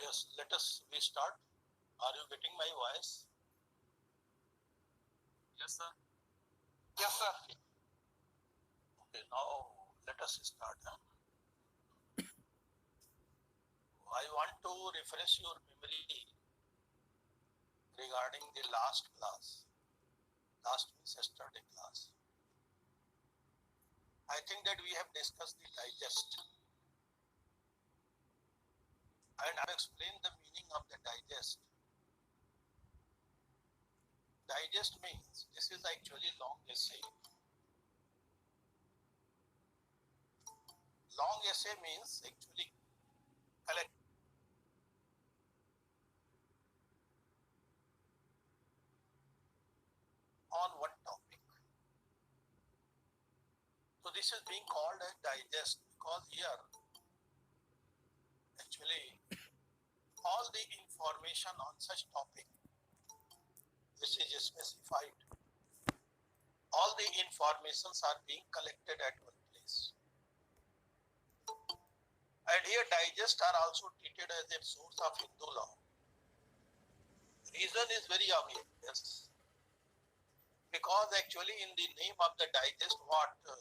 Yes, let us restart. Are you getting my voice? Yes, sir. Yes, sir. Okay, now let us start. I want to refresh your memory regarding the last class. Last means yesterday class. I think that we have discussed the digest and I have explained the meaning of the digest. Digest means this is actually long essay. Long essay means actually collect on one topic. So this is being called a digest because here actually all the information on such topic which is specified, all the informations are being collected at one place. And here digest are also treated as a source of Hindu law. Reason is very obvious because actually in the name of the digest what the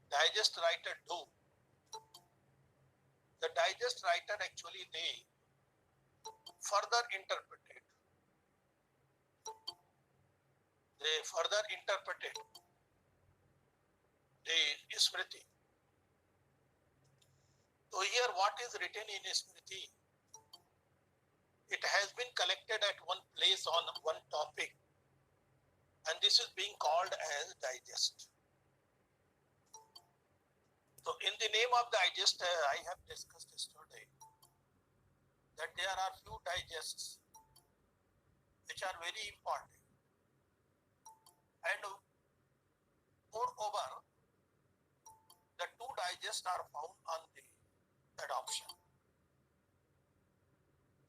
digest writer do, the digest writer actually they further interpreted, the Smriti. So here what is written in Smriti, it has been collected at one place on one topic and this is being called as digest. So in the name of digest, I have discussed yesterday that there are few digests which are very important and moreover the two digests are found on the third option.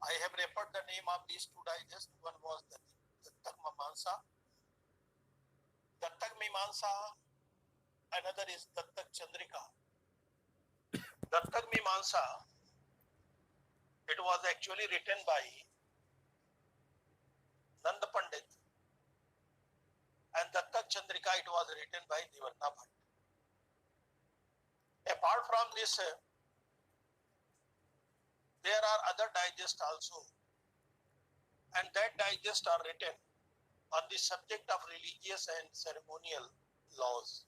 I have referred the name of these two digests. One was the Dattak Mimamsa, another is Dattak Chandrika. Dattak Mimamsa, it was actually written by Nanda Pandit and Dattak Chandrika it was written by Devarna Bhatt. Apart from this, there are other digests also and that digests are written on the subject of religious and ceremonial laws.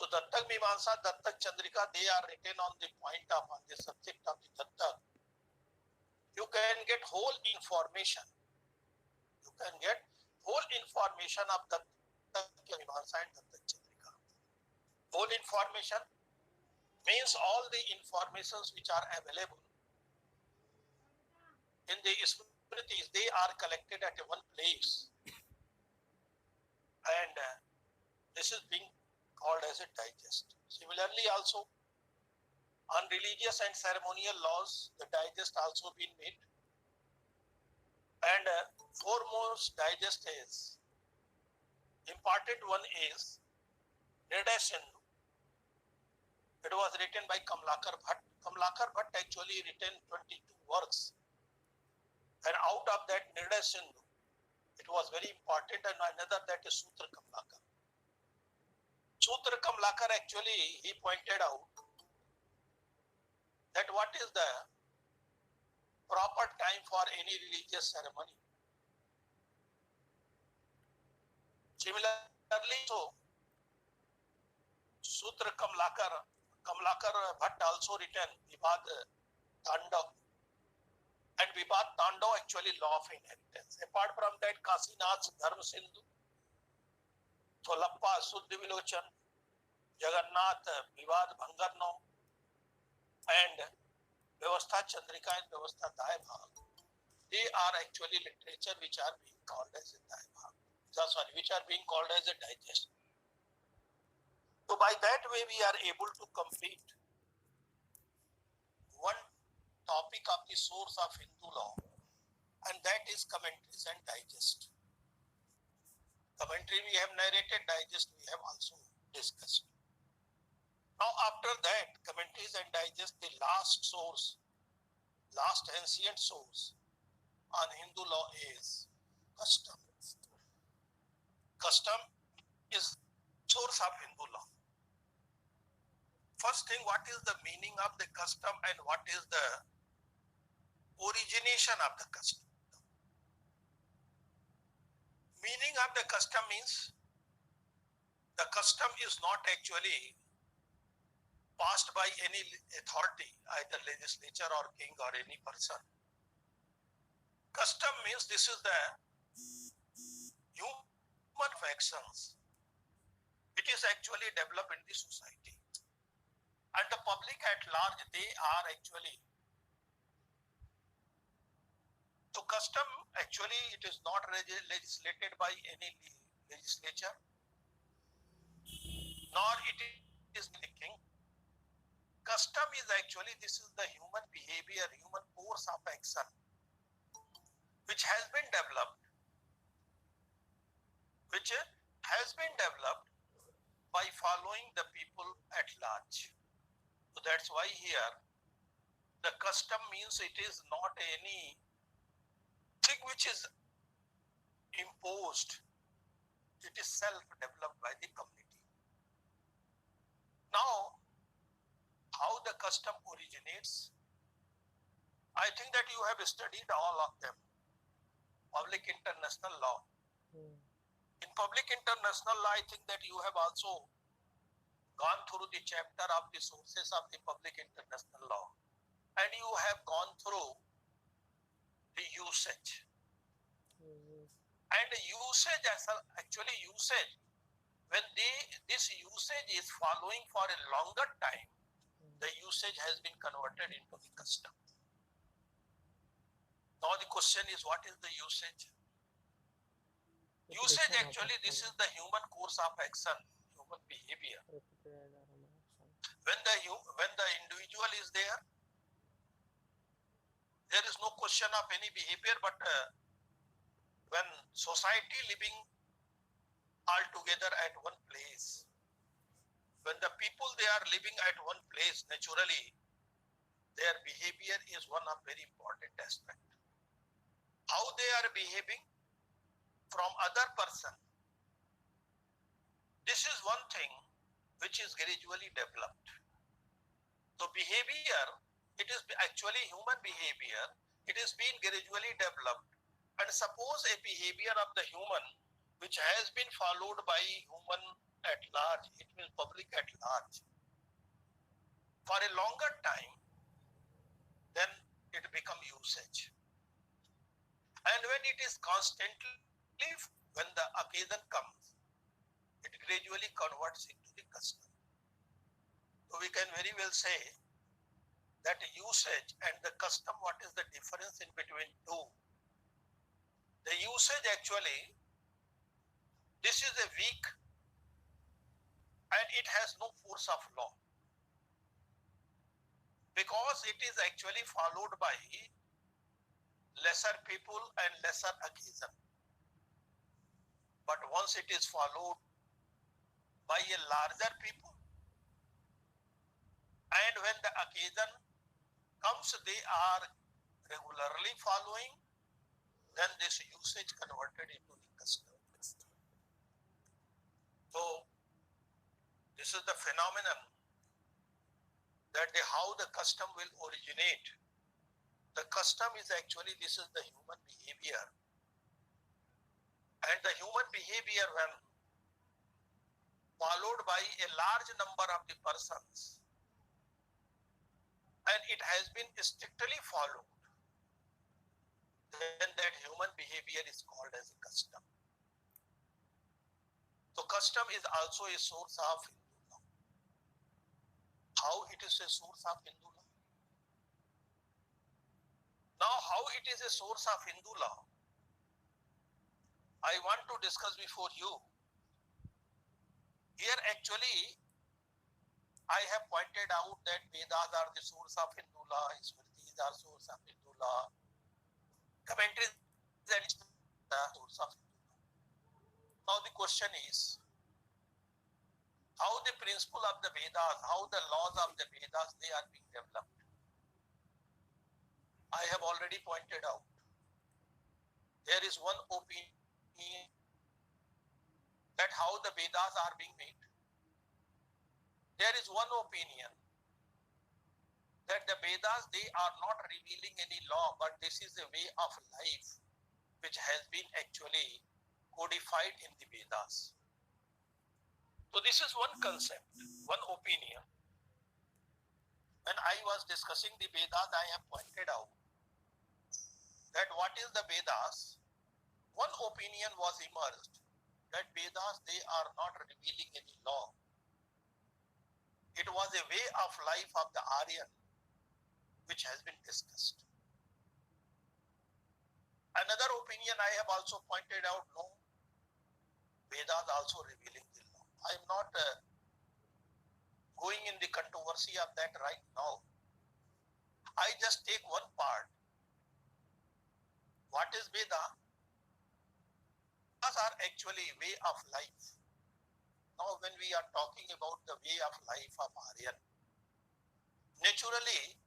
So Dattak Mimamsa, Dattak Chandrika, they are written on the point of, on the subject of the Dattak. You can get whole information. You can get whole information of Dattak Mimamsa and Dattak Chandrika. Whole information means all the informations which are available in the Smritis, they are collected at one place. And this is being called as a digest. Similarly also, on religious and ceremonial laws, the digest also been made. And foremost digest is, important one is Nirday Sindhu. It was written by Kamlakar Bhatt. Kamlakar Bhatt actually written 22 works. And out of that Nirday Sindhu, it was very important, and another that is Sutra Kamlakar. Sutra Kamlakar actually, he pointed out that what is the proper time for any religious ceremony. Similarly, so Sutra Kamlakar Bhatt also written Vibhad Tandav. And Vibhad Tandav actually law of inheritance. Apart from that, Kasinath's Dharma Sindhu, Tholappa Suddhi Vilochan, Jagannath Vibhad Bhangarno, and Vyavastha Chandrika and Vyavastha Daibhag. They are actually literature which are being called as a Daibhag. Which are being called as a digest. So by that way we are able to complete one topic of the source of Hindu law, and that is commentaries and digest. Commentary we have narrated, digest we have also discussed. Now after that, commentaries and digest, the last source, last ancient source on Hindu law is custom. Custom is source of Hindu law. First thing, what is the meaning of the custom and what is the origination of the custom? Meaning of the custom means the custom is not actually passed by any authority, either legislature or king or any person. Custom means this is the human factions. It is actually developed in the society. And the public at large, they are actually. So custom, actually, it is not legislated by any legislature, nor it is the king. Custom is actually, this is the human behavior, human course of action, which has been developed by following the people at large. So that's why here the custom means it is not any thing which is imposed. It is self-developed by the community. Now, how the custom originates? I think that you have studied all of them. Public international law. In public international law, I think that you have also gone through the chapter of the sources of the public international law. And you have gone through the usage. And usage, actually usage, when this usage is following for a longer time, the usage has been converted into the custom. Now the question is, what is the usage? Usage, actually, this is the human course of action, human behavior. When the individual is there is no question of any behavior, but when society living all together at one place, when the people they are living at one place, naturally, their behavior is one of very important aspect. How they are behaving from other person. This is one thing which is gradually developed. So behavior, it is actually human behavior, it is being gradually developed. And suppose a behavior of the human which has been followed by human at large, it means public at large, for a longer time, then it becomes usage. And when it is constantly, when the occasion comes, it gradually converts into the custom. So we can very well say that usage and the custom, what is the difference in between two? The usage actually, this is a weak and it has no force of law, because it is actually followed by lesser people and lesser occasion. But once it is followed by a larger people, and when the occasion comes, they are regularly following, then this usage converted into the custom. So this is the phenomenon that how the custom will originate. The custom is actually, this is the human behavior. And the human behavior, when followed by a large number of the persons, and it has been strictly followed, then that human behavior is called as a custom. So custom is also a source of Hindu law. How it is a source of Hindu law? Now, how it is a source of Hindu law, I want to discuss before you. Here actually, I have pointed out that Vedas are the source of Hindu law, Smritis are source of Hindu law, commentaries are the source of Hindu law. Now the question is, how the principle of the Vedas, how the laws of the Vedas, they are being developed. I have already pointed out. There is one opinion that how the Vedas are being made. There is one opinion that the Vedas, they are not revealing any law, but this is a way of life which has been actually codified in the Vedas. So this is one concept, one opinion. When I was discussing the Vedas, I have pointed out that what is the Vedas? One opinion was emerged that Vedas, they are not revealing any law. It was a way of life of the Aryan which has been discussed. Another opinion I have also pointed out, no, Vedas also revealing the law. I am not going in the controversy of that right now. I just take one part. What is Veda? Vedas are actually way of life. Now when we are talking about the way of life of Aryan, naturally,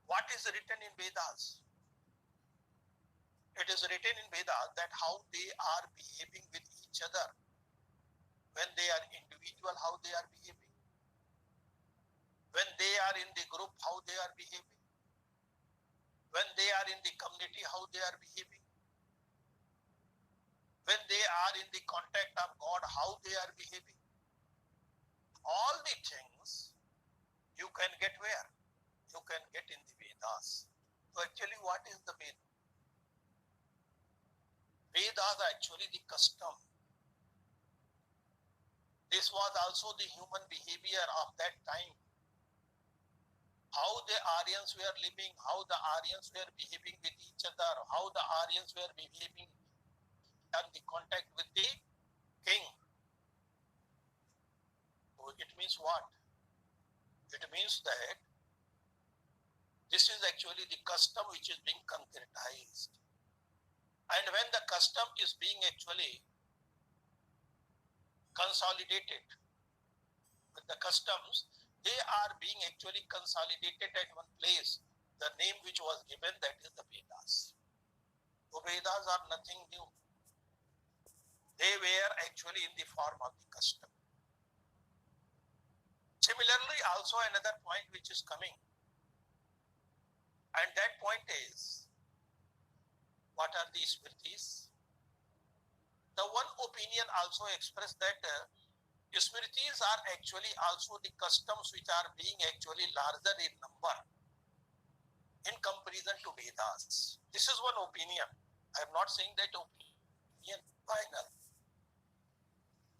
what is written in Vedas? It is written in Vedas that how they are behaving with each other. When they are individual, how they are behaving. When they are in the group, how they are behaving. When they are in the community, how they are behaving. When they are in the contact of God, how they are behaving. All the things you can get where? You can get in the Vedas. So actually what is the Vedas? Vedas are actually the custom. This was also the human behavior of that time. How the Aryans were living, how the Aryans were behaving with each other, how the Aryans were behaving in the contact with the king. So it means what? It means that this is actually the custom which is being concretized. And when the custom is being actually consolidated, with the customs, they are being actually consolidated at one place. The name which was given, that is the Vedas. So Vedas are nothing new. They were actually in the form of the custom. Similarly, also another point which is coming, and that point is, what are the Smritis? The one opinion also expressed that Smritis are actually also the customs which are being actually larger in number in comparison to Vedas. This is one opinion. I am not saying that opinion final.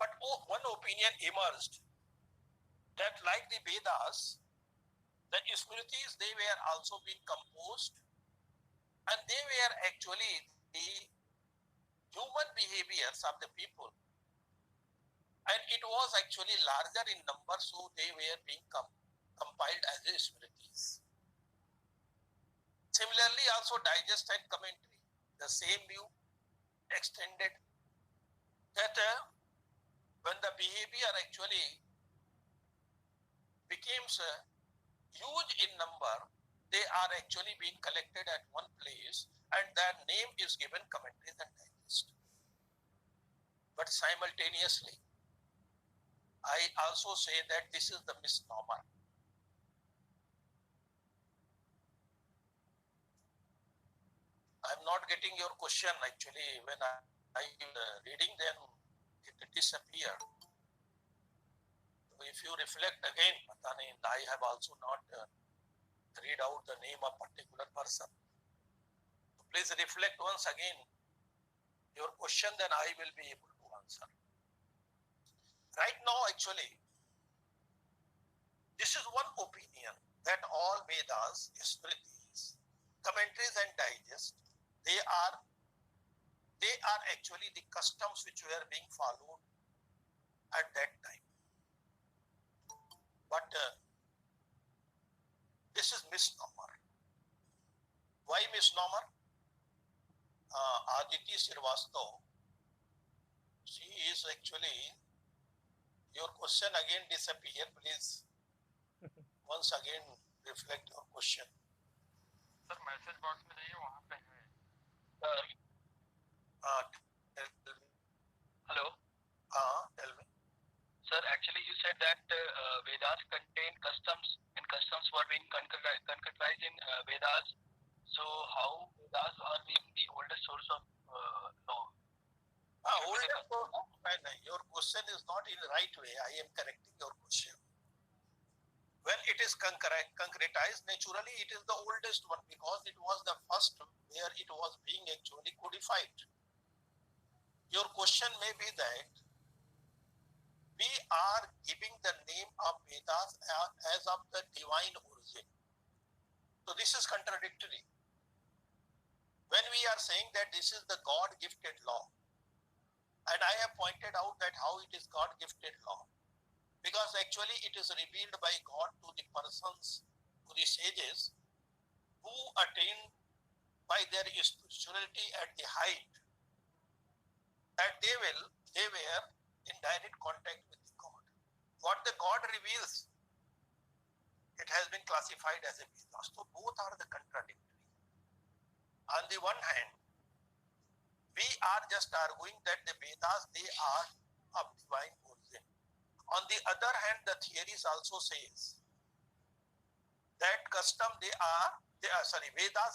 But one opinion emerged that like the Vedas, the Smritis, they were also being composed and they were actually the human behaviors of the people. And it was actually larger in number, so they were being compiled as a Smritis. Similarly, also digest and commentary, the same view extended that when the behavior actually becomes huge in number, they are actually being collected at one place and their name is given commentaries and digest. But simultaneously, I also say that this is the misnomer. I'm not getting your question actually. When I reading, then it disappeared. So if you reflect again, I have also not read out the name of particular person. So please reflect once again your question, then I will be able to answer. Right now, actually, this is one opinion that all Vedas, Smritis, commentaries and digests, they are actually the customs which were being followed at that time. But this is misnomer. Why misnomer? Aditi Srivastava, she is actually Your question again disappear. Please once again reflect your question. Sir message box में जाइए वहाँ पे है. Tell me. Hello. Tell me. Sir, actually you said that Vedas contain customs and customs were being concretized in Vedas. So how Vedas are being the oldest source of law? Your question is not in the right way. I am correcting your question. When it is concretized, naturally it is the oldest one because it was the first where it was being actually codified. Your question may be that we are giving the name of Vedas as of the divine origin. So this is contradictory. When we are saying that this is the God-gifted law, and I have pointed out that how it is God-gifted law, because actually it is revealed by God to the persons, to the sages, who attained by their spirituality at the height, that they were in direct contact with the God. What the God reveals, it has been classified as a Vedas. So both are the contradictory. On the one hand, we are just arguing that the Vedas, they are of divine origin. On the other hand, the theories also says that Vedas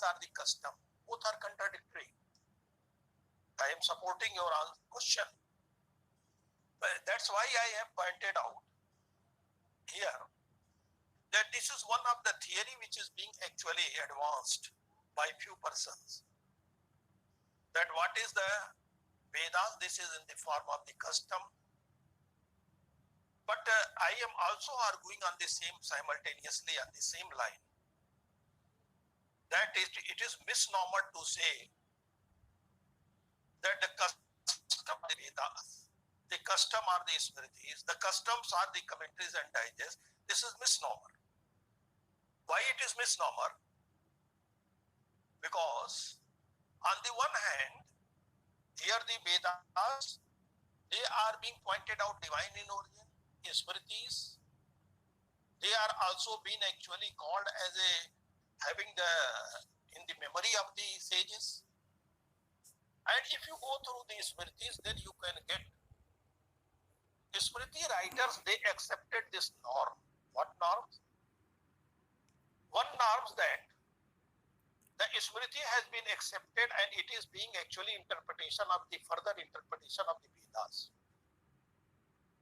are the custom. Both are contradictory. I am supporting your question. But that's why I have pointed out here that this is one of the theory which is being actually advanced by few persons. That what is the Vedas? This is in the form of the custom. But I am also arguing on the same simultaneously on the same line that it is misnomer to say that the custom are the Vedas, the custom are the Smritis, the customs are the commentaries and digests. This is misnomer. Why it is misnomer? Because on the one hand, here the Vedas, they are being pointed out divine in origin, Smritis. They are also being actually called as having in the memory of the sages. And if you go through the Smritis, then you can get Smriti writers, they accepted this norm. What norms? One norms that the Smriti has been accepted and it is being actually further interpretation of the Vedas.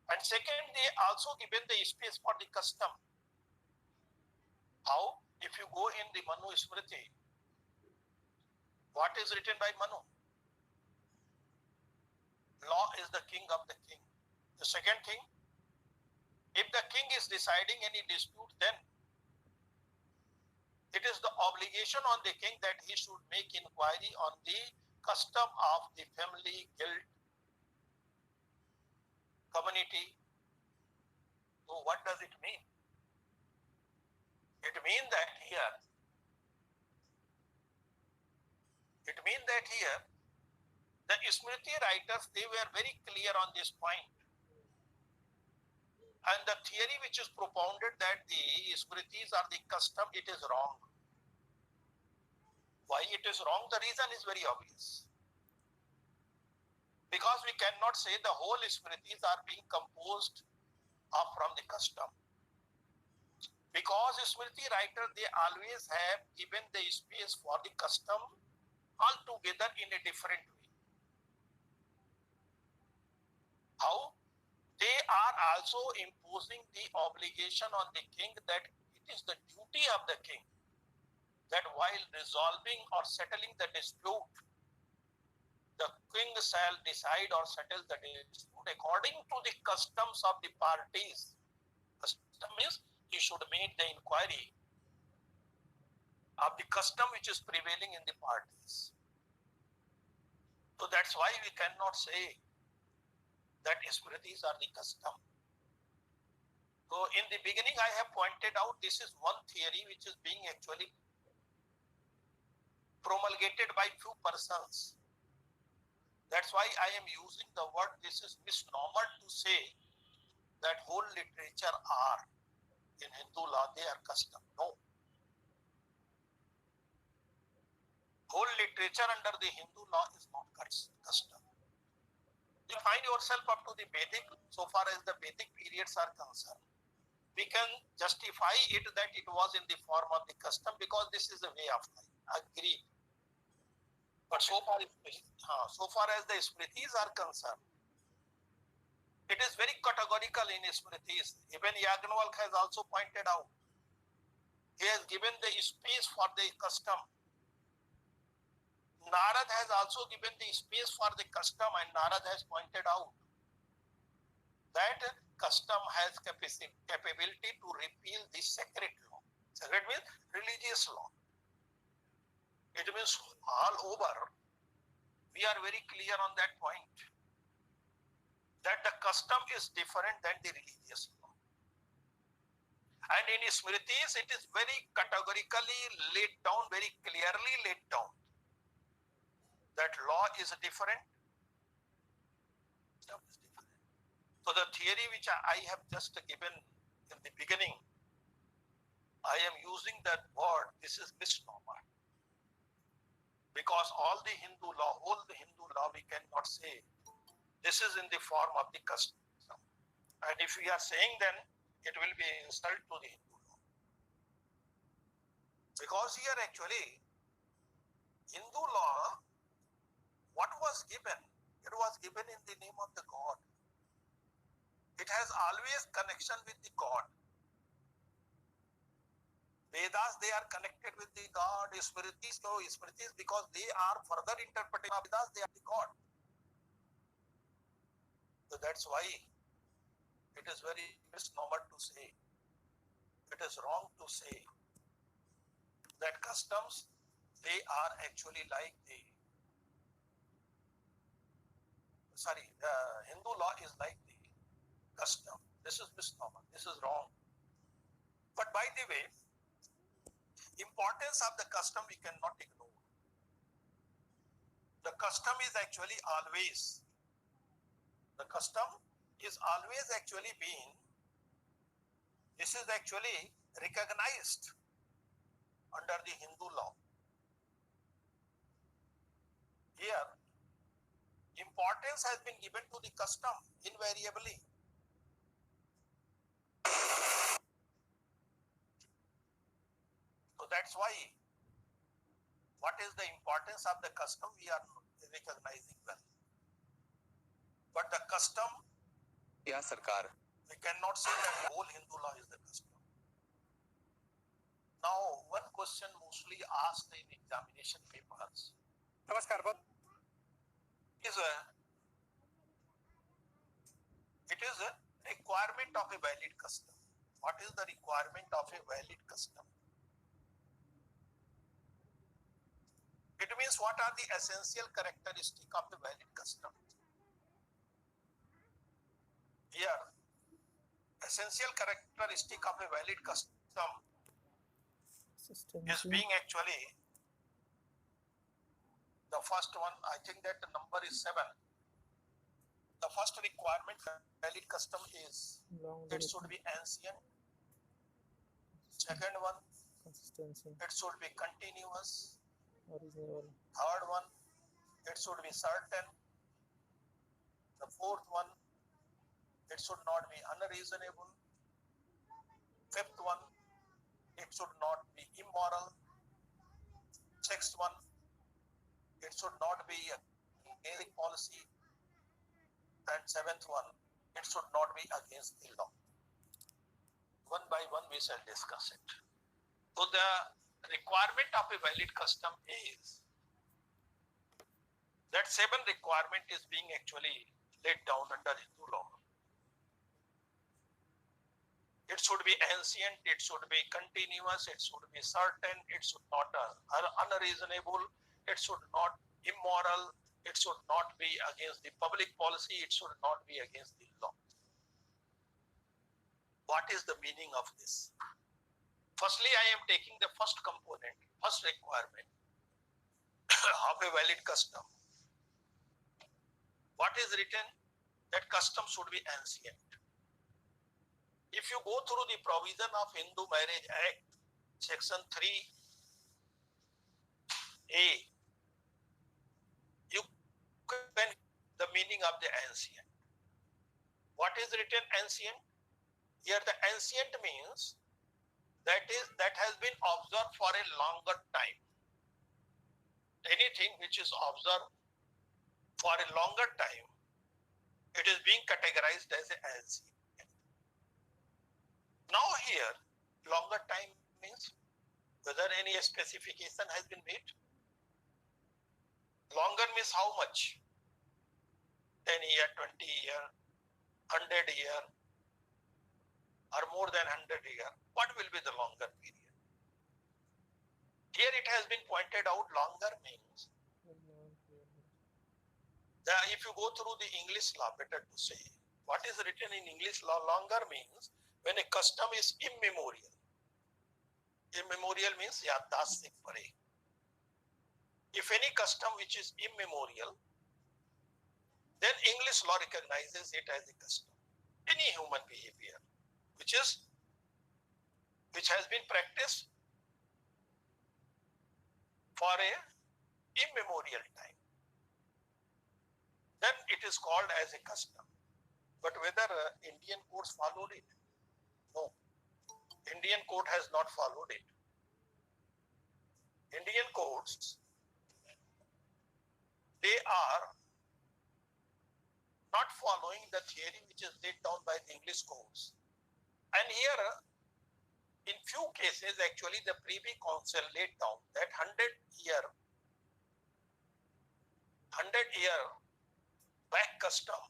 And second, they also given the space for the custom. How? If you go in the Manu Smriti, what is written by Manu? Law is the king of the king. The second thing, if the king is deciding any dispute, then it is the obligation on the king that he should make inquiry on the custom of the family, guild, community. So what does it mean? It means that here, the Smriti writers, they were very clear on this point. And the theory which is propounded that the Smritis are the custom, it is wrong. Why it is wrong? The reason is very obvious. Because we cannot say the whole Smritis are being composed from the custom. Because Smriti writer, they always have given the space for the custom altogether in a different way. How? They are also imposing the obligation on the king that it is the duty of the king that while resolving or settling the dispute, the king shall decide or settle the dispute according to the customs of the parties. Custom means he should make the inquiry of the custom which is prevailing in the parties. So that's why we cannot say that Smritis are the custom. So in the beginning, I have pointed out this is one theory which is being actually promulgated by few persons. That's why I am using the word this is misnomer to say that whole literature are in Hindu law, they are custom. No. Whole literature under the Hindu law is not custom. You find yourself up to the Vedic, so far as the Vedic periods are concerned. We can justify it that it was in the form of the custom because this is a way of life. Agree. But so far as the Smritis are concerned, it is very categorical in Smritis. Even Yagnavalkya has also pointed out. He has given the space for the custom. Narad has also given the space for the custom, and Narad has pointed out that custom has capability to repeal the sacred law. Sacred means religious law. It means all over. We are very clear on that point, that the custom is different than the religious law. And in Smritis, it is very categorically laid down, very clearly laid down, that law is different, custom is different. So the theory which I have just given in the beginning, I am using that word, this is misnomer. Because all the Hindu law, whole the Hindu law, we cannot say this is in the form of the custom. And if we are saying, then it will be insult to the Hindu law. Because here actually, Hindu law, what was given? It was given in the name of the God. It has always connection with the God. Vedas, they are connected with the God. Smritis, no, Smritis, because they are further interpreting of Vedas, they are the God. So that's why it is very misnomer to say, it is wrong to say that customs, they are actually like the, Hindu law is like the custom. This is misnomer, this is wrong. But by the way, importance of the custom we cannot ignore. The custom is actually always, being, this is actually recognized under the Hindu law. Here, importance has been given to the custom invariably. So that's why, what is the importance of the custom we are recognizing well. But the custom, या सरकार we cannot say that whole Hindu law is the custom. Now, one question mostly asked in examination papers नमस्कार बहुत is it is a requirement of a valid custom. What is the requirement of a valid custom? It means what are the essential characteristics of a valid custom? Here, essential characteristic of a valid custom is being actually the first one. I think that the number is 7. The first requirement for valid custom is it should be ancient. Second one, consistency, it should be continuous. original, Third one, it should be certain. The fourth one, it should not be unreasonable. Fifth one, it should not be immoral. Sixth one, it should not be a basic policy. And seventh one, it should not be against the law. One by one, we shall discuss it. So the requirement of a valid custom is that 7 requirement is being actually laid down under Hindu law. It should be ancient, it should be continuous, it should be certain, it should not unreasonable, it should not immoral, it should not be against the public policy, it should not be against the law. What is the meaning of this? Firstly, I am taking the first component, first requirement of a valid custom. What is written? That custom should be ancient. If you go through the provision of Hindu Marriage Act, section 3A, you can the meaning of the ancient. What is written ancient? Here the ancient means that has been observed for a longer time. Anything which is observed for a longer time, it is being categorized as an ancient. Now here, longer time means whether any specification has been made. Longer means how much? 10 year, 20 year, 100 year, or more than 100 year. What will be the longer period? Here it has been pointed out longer means, if you go through the English law, better to say, what is written in English law, longer means when a custom is immemorial. Immemorial means yaddash se pare. If any custom which is immemorial, then English law recognizes it as a custom. Any human behavior which has been practiced for a immemorial time, then it is called as a custom. But whether Indian courts followed it? No. Indian court has not followed it. Indian courts, they are not following the theory which is laid down by the English courts. And here, in few cases, actually, the Privy Council laid down that 100-year back custom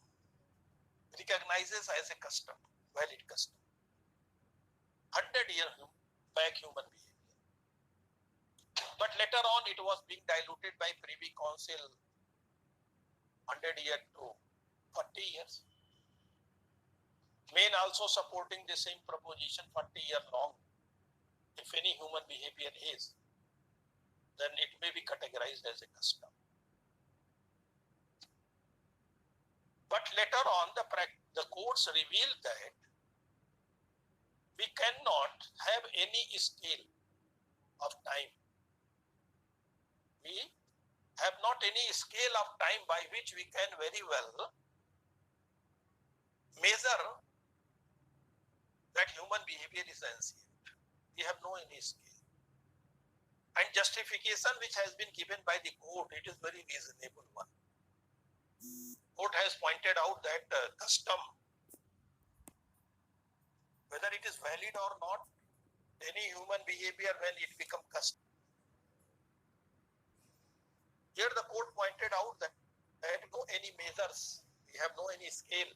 recognizes as a custom, valid custom. 100-year back human behavior. But later on, it was being diluted by Privy Council 100 years to 40 years. Main also supporting the same proposition, 40 years long. If any human behavior is, then it may be categorized as a custom. But later on, the courts revealed that we cannot have any scale of time. We have not any scale of time by which we can very well measure that human behavior is ancient. We have no any scale. And justification which has been given by the court, it is very reasonable one. Court has pointed out that custom, whether it is valid or not, any human behavior when it becomes custom. Here the court pointed out that there are no any measures, we have no any scale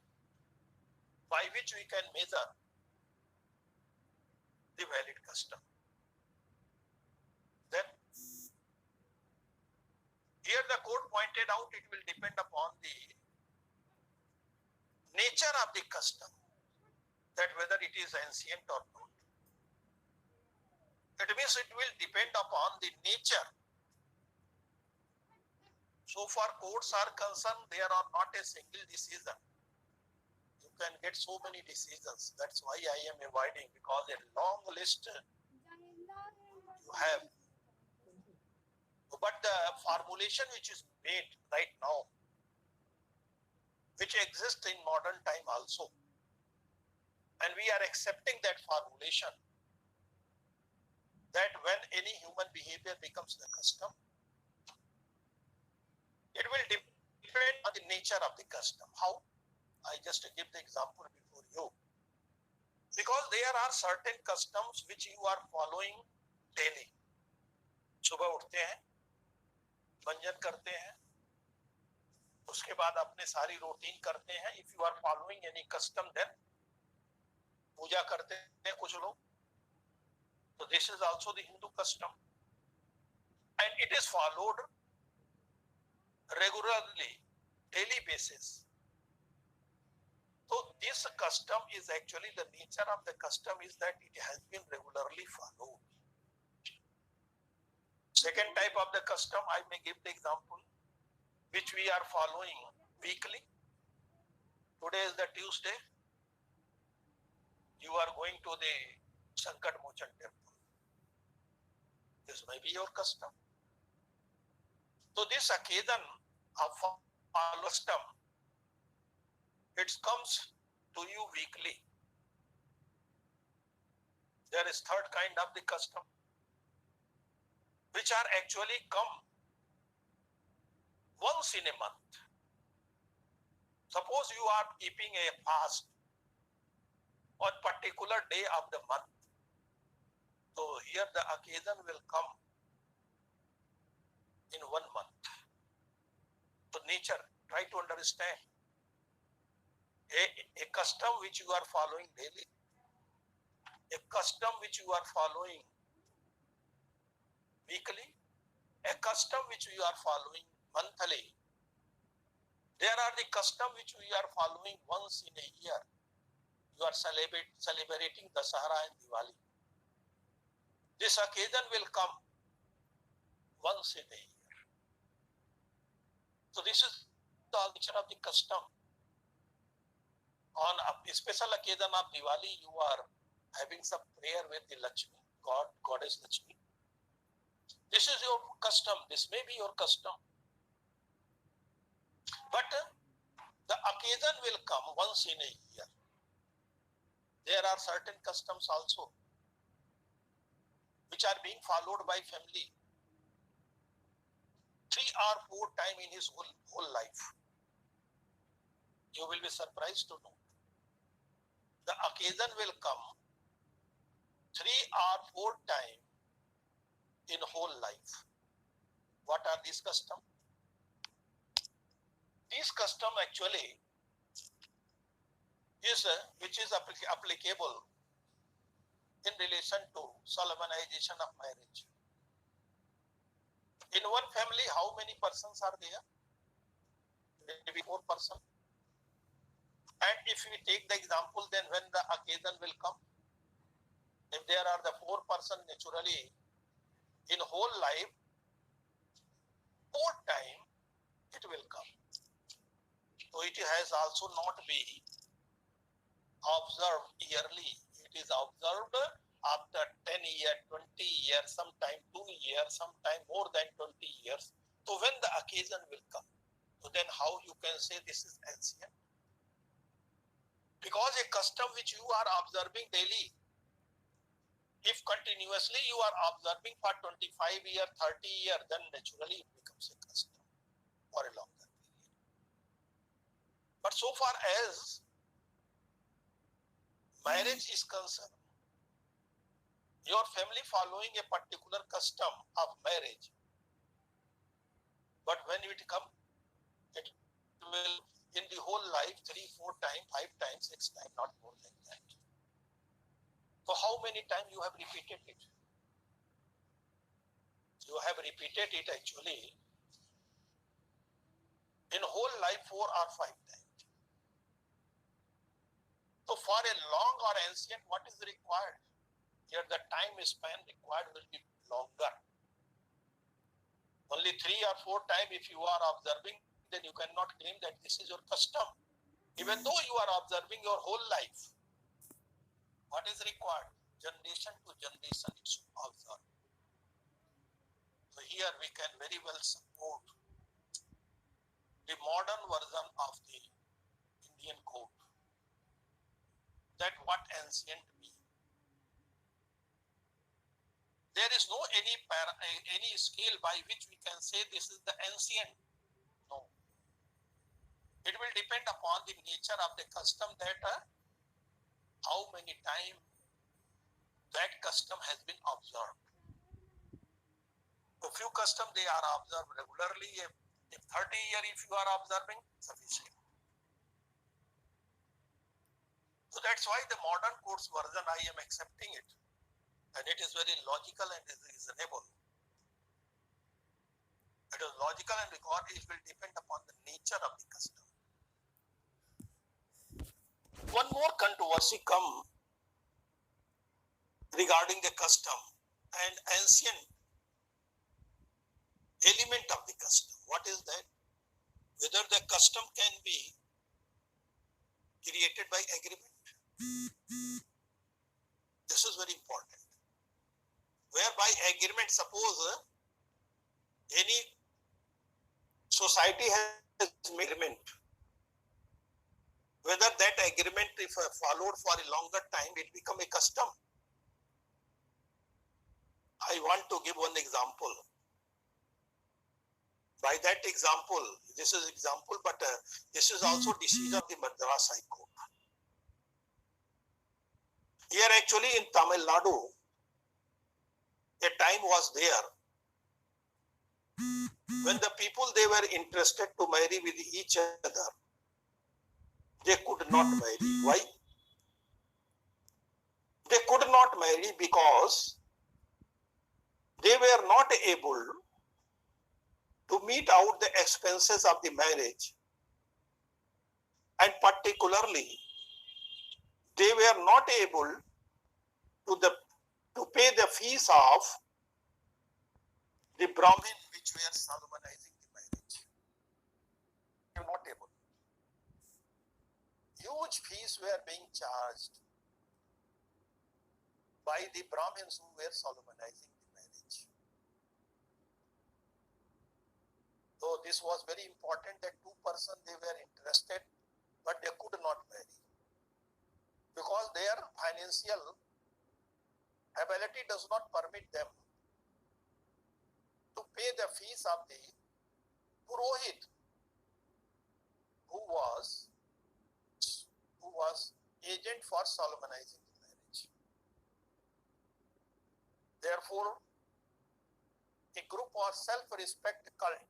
by which we can measure the valid custom. Then here the court pointed out it will depend upon the nature of the custom, that whether it is ancient or not. It means it will depend upon the nature. So far courts are concerned, there are not a single decision. You can get so many decisions. That's why I am avoiding, because a long list you have. But the formulation which is made right now, which exists in modern time also, and we are accepting that formulation, that when any human behavior becomes the custom, it will depend on the nature of the custom. How? I just give the example before you. Because there are certain customs which you are following daily. सुबह उठते हैं, मंजन करते हैं, उसके बाद अपने सारी रूटीन करते हैं. If you are following any custom, then पूजा करते हैं कुछ लोग. So this is also the Hindu custom, and it is followed regularly, daily basis. So this custom is actually, the nature of the custom is that it has been regularly followed. Second type of the custom, I may give the example, which we are following weekly. Today is the Tuesday. you are going to the Sankat Mochan temple. This may be your custom. So this occasion of custom, it comes to you weekly. There is third kind of the custom, which are actually come once in a month. Suppose you are keeping a fast on particular day of the month. So here the occasion will come in 1 month. So nature, try to understand. A custom which you are following daily, a custom which you are following weekly, a custom which you are following monthly. There are the custom which we are following once in a year. You are celebrating Dasahara and Diwali. This occasion will come once in a year. So this is the nature of the custom. On a special occasion of Diwali, you are having some prayer with the Lakshmi, Goddess Lakshmi. This is your custom. This may be your custom. But the occasion will come once in a year. There are certain customs also which are being followed by family 3 or 4 times in his whole life. You will be surprised to know. The occasion will come 3 or 4 times in whole life. What are these customs? These custom actually is which is applicable in relation to solemnization of marriage. In one family, how many persons are there? Maybe 4 persons. And if we take the example, then when the occasion will come, if there are the 4 persons naturally in whole life, 4 times it will come. So it has also not been observed yearly. It is observed after 10 years, 20 years, sometime 2 years, sometime more than 20 years. So when the occasion will come, so then how you can say this is ancient? Because a custom which you are observing daily, if continuously you are observing for 25 years, 30 years, then naturally it becomes a custom for a longer period. But so far as marriage is concerned, your family following a particular custom of marriage, but when it comes, it will in the whole life 3, 4 times, 5 times, 6 times, not more than that. So how many times you have repeated it? You have repeated it actually in whole life 4 or 5 times. So for a long or ancient, what is required? Here the time span required will be longer. Only 3 or 4 times if you are observing, then you cannot claim that this is your custom. Even though you are observing your whole life, what is required? Generation to generation it should observe. So here we can very well support the modern version of the Indian code, that what ancient means. There is no any scale by which we can say this is the ancient. No. It will depend upon the nature of the custom, that how many times that custom has been observed. A few customs they are observed regularly. If 30 years if you are observing, sufficient. So that's why the modern course version I am accepting it. And it is very logical and is reasonable. It is logical and because it will depend upon the nature of the custom. One more controversy come regarding the custom and ancient element of the custom. What is that? Whether the custom can be created by agreement. This is very important. Whereby agreement, suppose any society has made agreement, whether that agreement, if followed for a longer time, it become a custom. I want to give one example. By that example, this is example, but this is also decision of the Madras High Court. Here actually in Tamil Nadu, a time was there when the people, they were interested to marry with each other. They could not marry. Why? They could not marry because they were not able to meet out the expenses of the marriage, and particularly they were not able to pay the fees of the Brahmin which were solemnizing the marriage. They were not able. Huge fees were being charged by the Brahmins who were solemnizing the marriage. So this was very important that two persons, they were interested, but they could not marry because their financial ability does not permit them to pay the fees of the Purohit who was agent for solemnizing the marriage. Therefore, a group was Self-Respect Cult.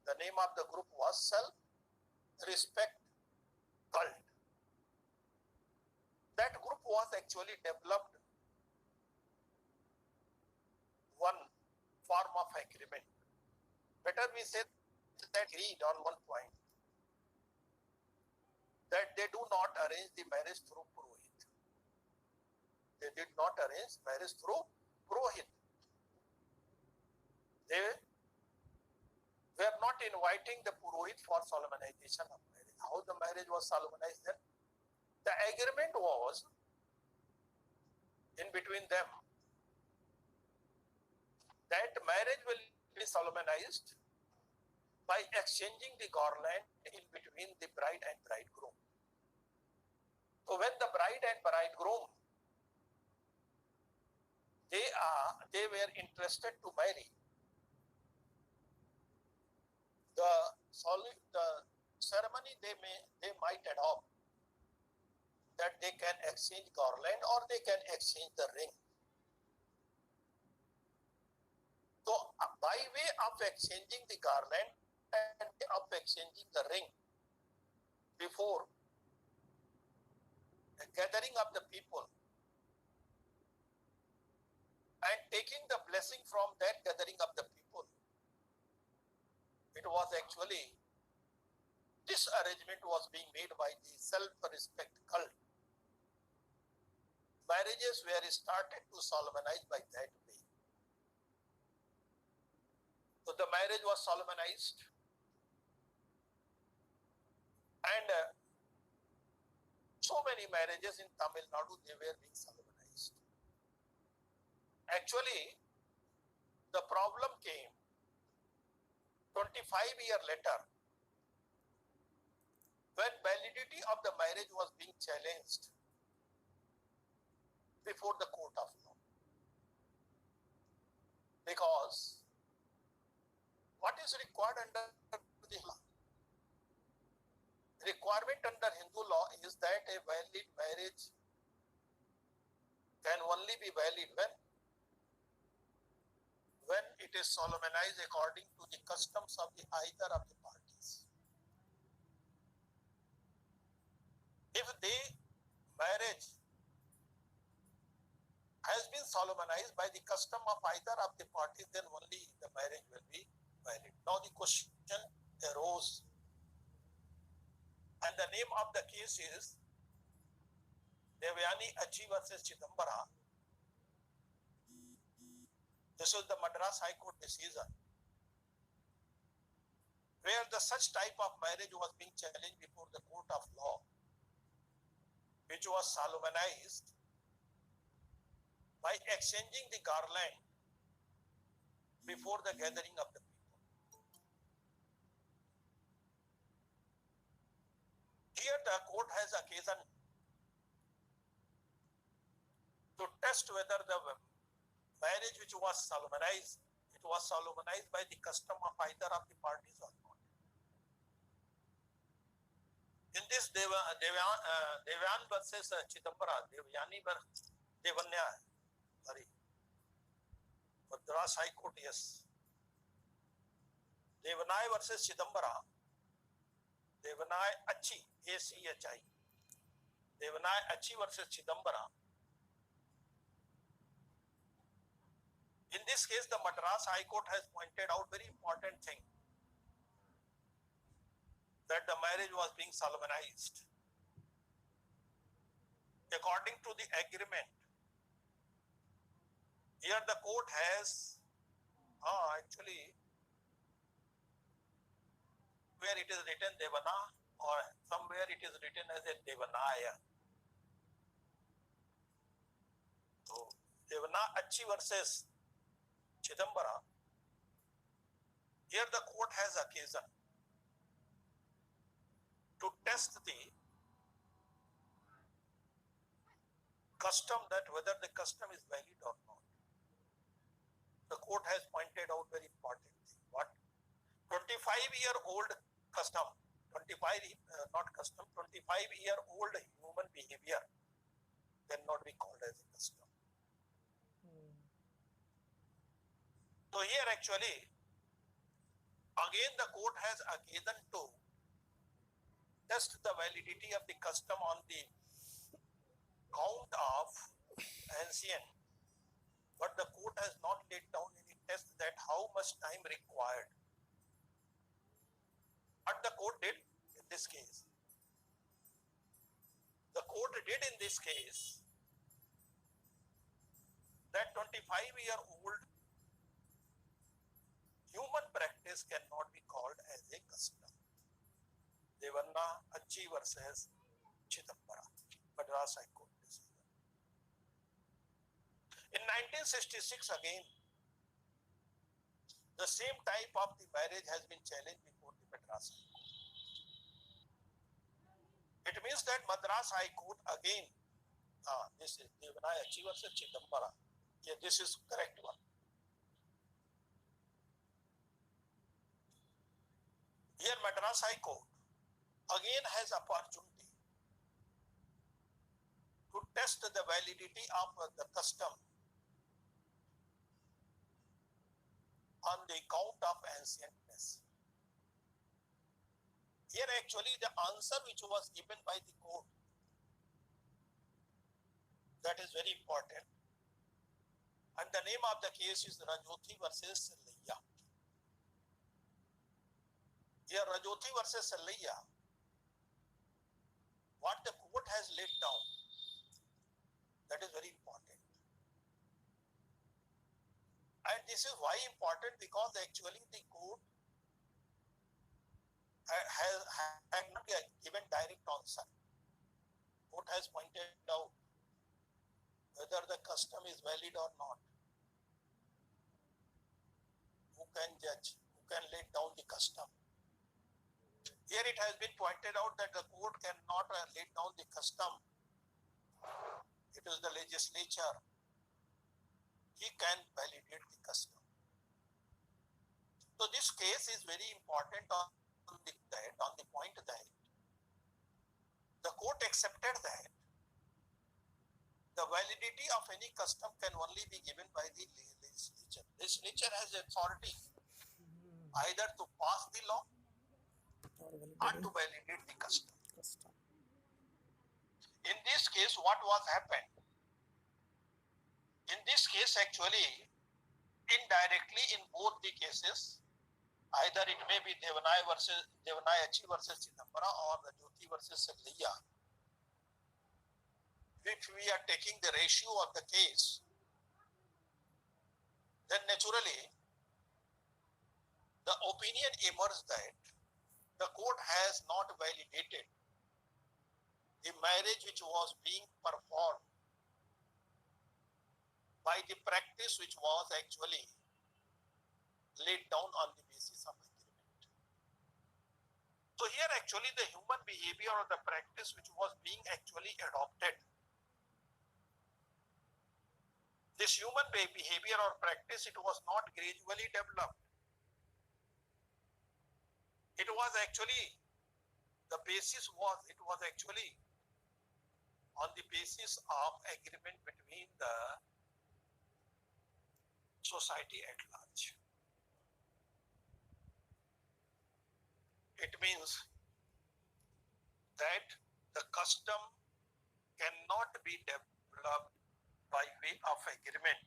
The name of the group was Self-Respect Cult. That group was actually developed one form of agreement. Better we say that agreed on one point, that they do not arrange the marriage through Purohit. They did not arrange marriage through Purohit. They were not inviting the Purohit for solemnization of marriage. How the marriage was solemnized then? The agreement was in between them that marriage will be solemnized by exchanging the garland in between the bride and bridegroom. So when the bride and bridegroom, they were interested to marry, the ceremony they might adopt, that they can exchange garland or they can exchange the ring. So by way of exchanging the garland and of exchanging the ring, before the gathering of the people and taking the blessing from that gathering of the people, it was actually, this arrangement was being made by the Self-Respect Cult. Marriages were started to solemnize by that way. So the marriage was solemnized, and so many marriages in Tamil Nadu, they were being solemnized. Actually, the problem came 25 years later, when validity of the marriage was being challenged before the court of law. Because what is required under the law? Requirement under Hindu law is that a valid marriage can only be valid when it is solemnized according to the customs of either of the parties. If the marriage has been solemnized by the custom of either of the parties, then only the marriage will be valid. Now the question arose, and the name of the case is Devyani Achi versus Chidambara. This was the Madras High Court decision, where the such type of marriage was being challenged before the court of law. which was solemnized by exchanging the garland before the gathering of the people. Here the court has occasion to test whether the marriage which was solemnized, it was solemnized by the custom of either of the parties or not. In this Devyan versus Chidambara, Madras High Court, yes. Devanai versus Chidambara, Devanai Achi, ACHI. Devanai Achi versus Chidambara. In this case, the Madras High Court has pointed out very important thing, that the marriage was being solemnized. According to the agreement, here the court has actually where it is written Devana or somewhere it is written as a Devanaya. So Devana Achi versus Chidambara, here the court has occasion to test the custom, that whether the custom is valid or not. The court has pointed out very important thing. What? 25-year-old custom, 25-year-old human behavior cannot be called as a custom. So here actually, again the court has occasion to test the validity of the custom on the count of ancient, but the court has not laid down any test that how much time required. What the court did in this case? The court did in this case that 25-year-old human practice cannot be called as a custom. Devanna Achi versus Chidambara, Madras High Court decision. In 1966 again, the same type of the marriage has been challenged before the Madras High Court. It means that Madras High Court again, this is Devanna Achi versus Chidambara. Yeah, this is correct one. Here Madras High Court again has opportunity to test the validity of the custom on the count of ancientness. Here actually the answer which was given by the court, that is very important, and the name of the case is Rajoti versus Salaiya. Here Rajoti versus Salaiya, what the court has laid down, that is very important. And this is why important, because actually the court had not given direct answer. Court has pointed out whether the custom is valid or not. Who can judge? Who can lay down the custom? Here it has been pointed out that the court cannot lay down the custom. It is the legislature. He can validate the custom. So this case is very important on the point that the court accepted that the validity of any custom can only be given by the legislature. Legislature has authority either to pass the law or to validate the custom. In this case, what was happened? In this case, actually, indirectly in both the cases, either it may be Devanai Achi versus Chidambara or Rajoti versus Salaiya. If we are taking the ratio of the case, then naturally the opinion emerged that the court has not validated the marriage which was being performed by the practice which was actually laid down on the basis of agreement. So here actually the human behavior or the practice which was being actually adopted, this human behavior or practice, it was not gradually developed. It was actually, the basis was, it was actually on the basis of agreement between the society at large. It means that the custom cannot be developed by way of agreement.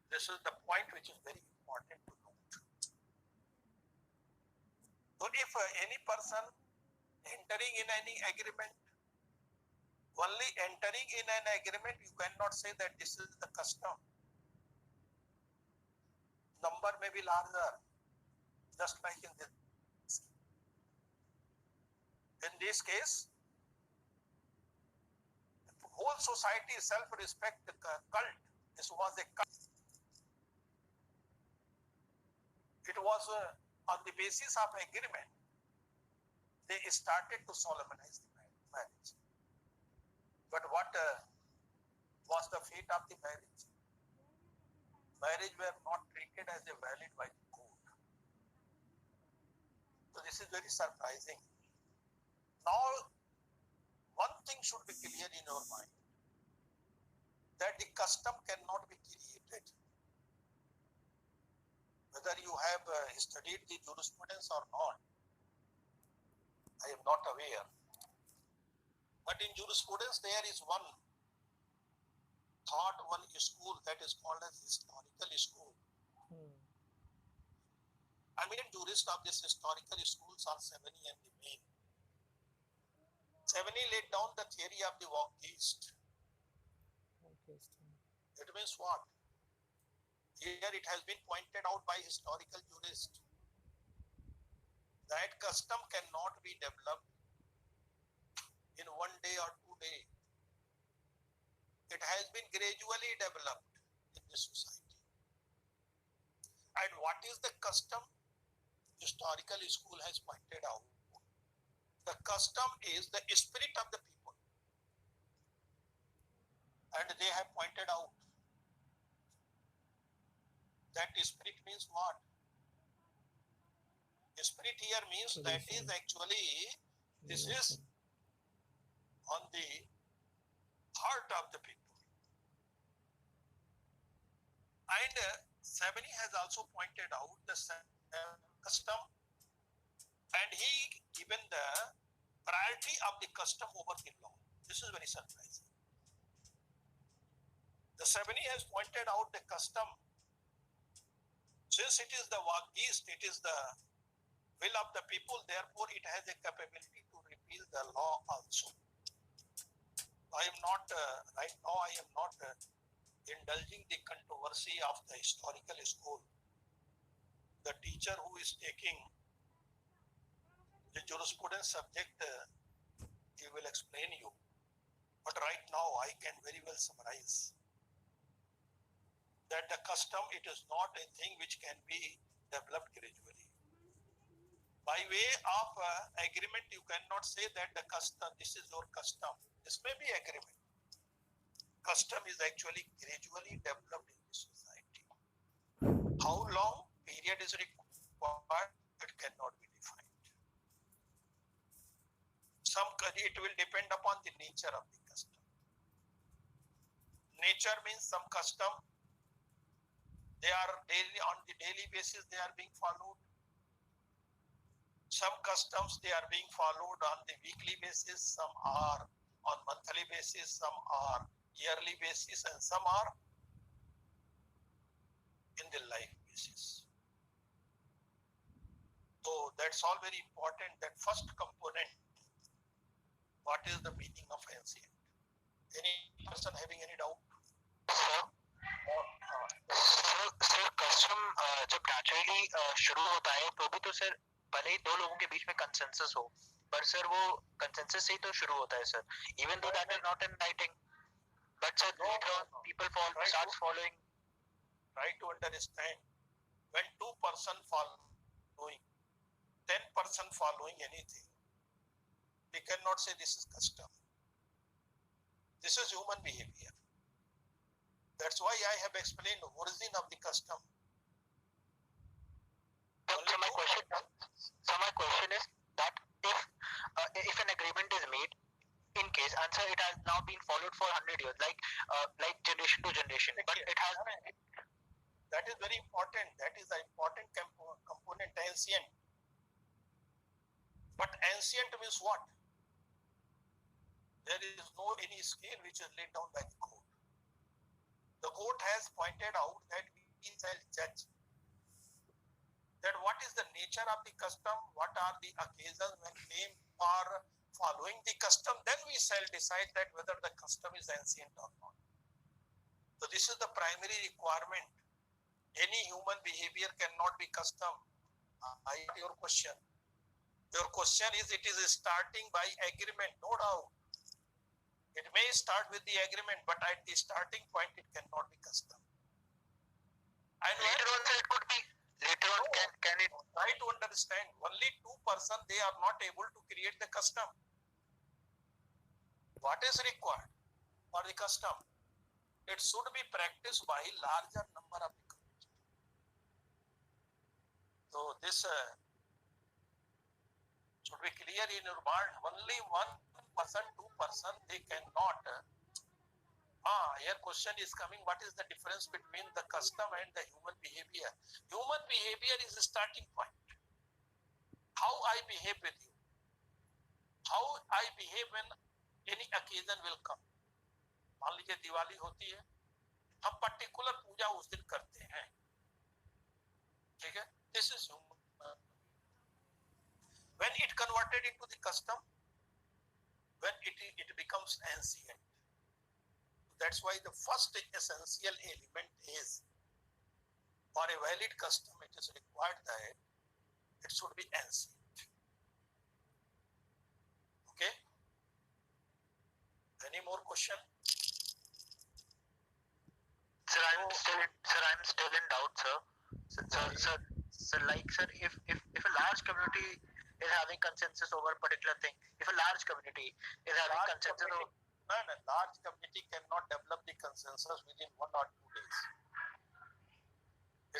This is the point which is very important to note. So if any person entering in any agreement, only entering in an agreement, you cannot say that this is the custom. Number may be larger, just like in this. In this case, whole society self-respect cult. This was a cult. It was on the basis of agreement. They started to solemnize the marriage. But what was the fate of the marriage? Marriage were not treated as a valid by the court. So this is very surprising. Now, one thing should be clear in your mind, that the custom cannot be created. Whether you have studied the jurisprudence or not, I am not aware. But in jurisprudence, there is one thought, one school that is called as historical school. Eminent jurists of this historical schools are Sevigny and Levine. Sevigny laid down the theory of the Waugist. It means what? Here it has been pointed out by historical jurists that custom cannot be developed in 1 day or 2 days. It has been gradually developed in the society. And what is the custom? Historical school has pointed out. The custom is the spirit of the people. And they have pointed out that spirit means what? Spirit here means that is actually, this is on the heart of the people. And Sevigny has also pointed out the custom, and he given the priority of the custom over the law. This is very surprising. The Sevigny has pointed out the custom. Since it is the Waugist, it is the will of the people, therefore it has a capability to repeal the law also. I am not, right now I am not indulging the controversy of the historical school. The teacher who is taking the jurisprudence subject, he will explain you. But right now I can very well summarize that the custom, it is not a thing which can be developed gradually. By way of agreement, you cannot say that the custom, this is your custom. This may be agreement. Custom is actually gradually developed in the society. How long period is required, it cannot be defined. It will depend upon the nature of the custom. Nature means some custom, they are daily, on the daily basis they are being followed. Some customs they are being followed on the weekly basis, some are on monthly basis, some are yearly basis, and some are in the life basis. So that's all very important. That first component, what is the meaning of ancient? Any person having any doubt? Sir custom जब naturally शुरू होता है तो भी तो sir भले ही दो लोगों के बीच में कंसेंसस हो, पर सर वो कंसेंसस से ही तो शुरू होता है sir, even though that is not in writing, but sir later on people start following. Try to understand, when 2% following, 10% following anything, we cannot say this is custom. This is human behavior. That's why I have explained the origin of the custom. So my question is that if an agreement is made, in case answer it has now been followed for 100 years, like generation to generation, but it has. That is very important. That is an important component, ancient. But ancient means what? There is no any scale which is laid down by the court. The court has pointed out that we shall judge that what is the nature of the custom, what are the occasions when claim are following the custom, then we shall decide that whether the custom is ancient or not. So this is the primary requirement. Any human behavior cannot be custom. I get your question. Your question is, it is starting by agreement, no doubt. It may start with the agreement, but at the starting point, it cannot be custom. And later on, it could be. Later on, can it? Try to understand. Only 2% they are not able to create the custom. What is required for the custom? It should be practiced by larger number of people. So this should be clear in your mind. Only 1%, 2%, they cannot. Here question is coming, what is the difference between the custom and the human behavior? Human behavior is a starting point. How I behave with you. How I behave when any occasion will come. मान लीजिए दिवाली होती है, हम particular पूजा उस दिन करते हैं, ठीक है? This is human. When it converted into the custom, when it becomes ancient. That's why the first essential element is, for a valid custom, it is required that it should be ancient. Okay? Any more question? Sir, I'm still in doubt, sir. Sir, if a large community is having consensus over a particular thing, if a large community is having consensus over... No, large community cannot develop the consensus within 1 or 2 days.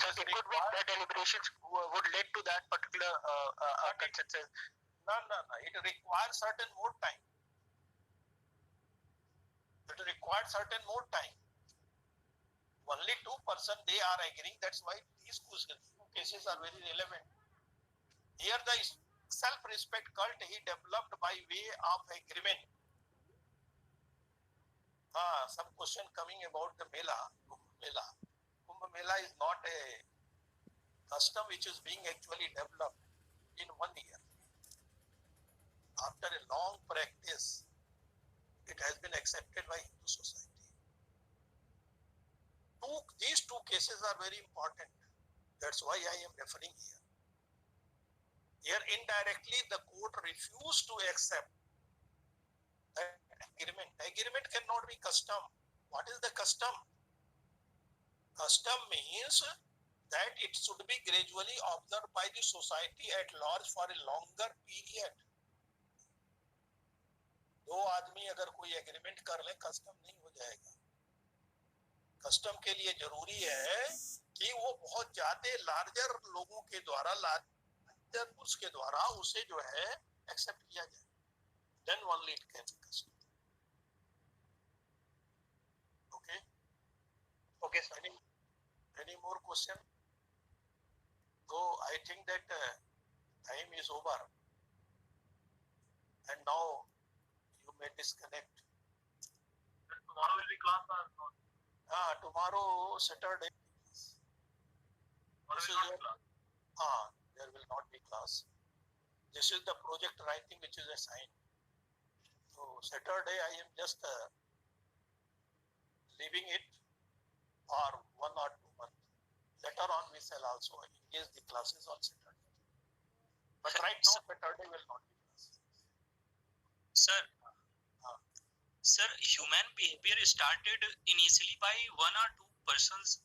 So it could be that deliberations would lead to that particular consensus. No. It requires certain more time. Only 2% they are agreeing. That's why these two cases are very relevant. Here the self-respect cult he developed by way of agreement. Some question coming about the Mela, Kumbh Mela. Kumbh Mela is not a custom which is being actually developed in 1 year. After a long practice, it has been accepted by Hindu society. These two cases are very important. That's why I am referring here. Here indirectly the court refused to accept agreement. Agreement cannot be custom. What is the custom? Custom means that it should be gradually observed by the society at large for a longer period. दो आदमी अगर कोई agreement कर ले, custom नहीं हो जाएगा. Custom के लिए जरूरी है कि वो बहुत ज्यादा लार्जर लोगों के द्वारा, लार्जर ग्रुप्स के द्वारा उसे जो है एक्सेप्ट किया जाए. Then only it can be custom. Okay, sir. Any more question? So I think that time is over, and now you may disconnect. Tomorrow will be class or not? Tomorrow Saturday. There will not be class. This is the project writing which is assigned. So Saturday I am just leaving it for 1 or 2 months. Later on we shall also engage the classes on Saturday. But right now Saturday will not be class. Sir, sir, human behavior started initially by one or two persons